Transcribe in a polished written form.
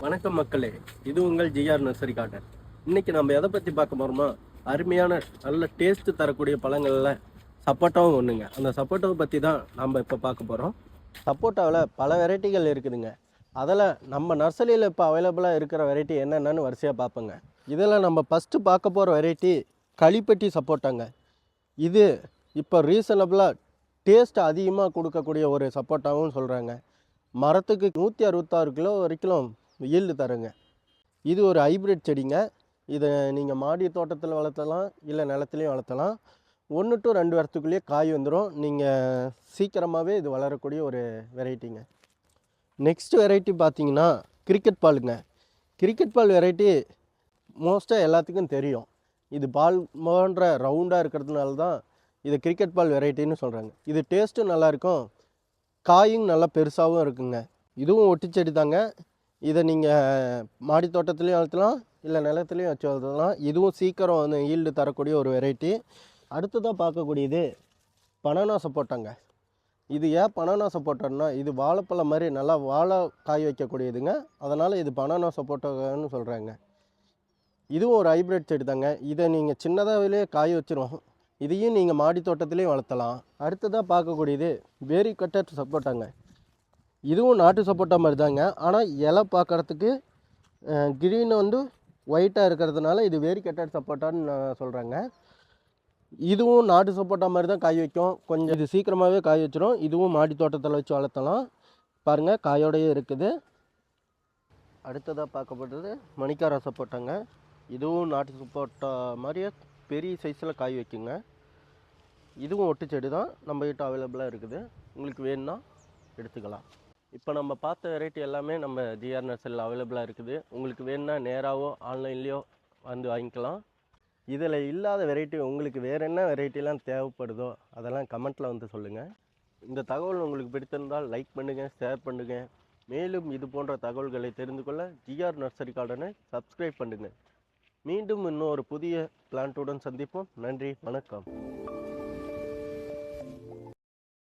வணக்கம் மக்களே, இது உங்கள் ஜிஆர் நர்சரி கார்டன். இன்னைக்கு நம்ம எதை பற்றி பார்க்க போகிறோமா, அருமையான நல்ல டேஸ்ட்டு தரக்கூடிய பழங்களில் சப்போட்டாவும் ஒன்றுங்க. அந்த சப்போட்டாவை பற்றி தான் நம்ம இப்போ பார்க்க போகிறோம். சப்போட்டாவில் பல வெரைட்டிகள் இருக்குதுங்க. அதில் நம்ம நர்சரியில் இப்போ அவைலபிளாக இருக்கிற வெரைட்டி என்னென்னு வரிசையாக பார்ப்போங்க. இதில் நம்ம ஃபஸ்ட்டு பார்க்க போகிற வெரைட்டி களிப்பட்டி சப்போட்டாங்க. இது இப்போ ரீசனபிளாக டேஸ்ட் அதிகமாக கொடுக்கக்கூடிய ஒரு சப்போட்டாவும் சொல்கிறாங்க. மரத்துக்கு 166 கிலோ வரைக்கும் ஈல்டு தருங்க. இது ஒரு ஹைப்ரிட் செடிங்க. இதை நீங்கள் மாடி தோட்டத்தில் வளர்த்தலாம், இல்லை நிலத்துலையும் வளர்த்தலாம். 1 to 2 வருஷத்துக்குள்ளேயே காய் வந்துடும். நீங்கள் சீக்கிரமாகவே இது வளரக்கூடிய ஒரு வெரைட்டிங்க. நெக்ஸ்ட் வெரைட்டி பார்த்தீங்கன்னா கிரிக்கெட் பாலுங்க. கிரிக்கெட் பால் வெரைட்டி மோஸ்ட்டாக எல்லாத்துக்கும் தெரியும். இது பால் போன்ற ரவுண்டாக இருக்கிறதுனால தான் இது கிரிக்கெட் பால் வெரைட்டின்னு சொல்கிறாங்க. இது டேஸ்ட்டும் நல்லாயிருக்கும், காயும் நல்லா பெருசாகவும் இருக்குங்க. இதுவும் ஒட்டி செடி தாங்க. இதை நீங்கள் மாடி தோட்டத்துலேயும் வளர்த்தலாம், இல்லை நிலத்துலேயும் வச்சு வளர்த்தலாம். இதுவும் சீக்கிரம் வந்து ஈல்டு தரக்கூடிய ஒரு வெரைட்டி. அடுத்ததாக பார்க்கக்கூடியது பனானா சப்போட்டாங்க. இது ஏன் பனானா சப்போட்டான்னா, இது வாழைப்பழம் மாதிரி நல்லா வாழை காய் வைக்கக்கூடியதுங்க. அதனால் இது பனானா சப்போட்டான்னு சொல்கிறாங்க. இதுவும் ஒரு ஹைப்ரிட் செடி தாங்க. இதை நீங்கள் சின்னதாகவே காய் வச்சிரும். இதையும் நீங்கள் மாடி தோட்டத்துலேயும் வளர்த்தலாம். அடுத்ததாக பார்க்கக்கூடியது வேரி கட்டட் சப்போட்டாங்க. இதுவும் நாட்டு சப்போட்டா மாதிரி தாங்க. ஆனால் இலை பார்க்குறதுக்கு கிரீன் வந்து ஒயிட்டாக இருக்கிறதுனால இது வேரி கட்டட் சப்போட்டான்னு சொல்கிறாங்க. இதுவும் நாட்டு சப்போட்டா மாதிரி தான் காய் வைக்கும். கொஞ்சம் இது சீக்கிரமாகவே காய் வச்சிரும். இதுவும் மாடி தோட்டத்தில் வச்சு வளர்த்தலாம். பாருங்கள், காயோடையே இருக்குது. அடுத்ததாக பார்க்கப்படுறது மணிக்காரா சப்போட்டாங்க. இதுவும் நாட்டு சப்போட்டா மாதிரியே பெரிய சைஸில் காய் வைக்குங்க. இதுவும் ஒட்டு செடி தான், நம்மகிட்ட அவைலபிளாக இருக்குது. உங்களுக்கு வேணும்னா எடுத்துக்கலாம். இப்போ நம்ம பார்த்த வெரைட்டி எல்லாமே நம்ம ஜிஆர் நர்சரியில் அவைலபிளாக இருக்குது. உங்களுக்கு வேணும்னா நேராகவோ ஆன்லைன்லேயோ வந்து வாங்கிக்கலாம். இதில் இல்லாத வெரைட்டி உங்களுக்கு வேறு என்ன வெரைட்டிலாம் தேவைப்படுதோ அதெல்லாம் கமெண்ட்டில் வந்து சொல்லுங்கள். இந்த தகவல் உங்களுக்கு பிடித்திருந்தால் லைக் பண்ணுங்கள், ஷேர் பண்ணுங்கள். மேலும் இது போன்ற தகவல்களை தெரிந்து கொள்ள ஜிஆர் நர்சரி கார்டனை சப்ஸ்கிரைப் பண்ணுங்கள். மீண்டும் இன்னும் ஒரு புதிய பிளான்ட்டுடன் சந்திப்போம். நன்றி, வணக்கம்.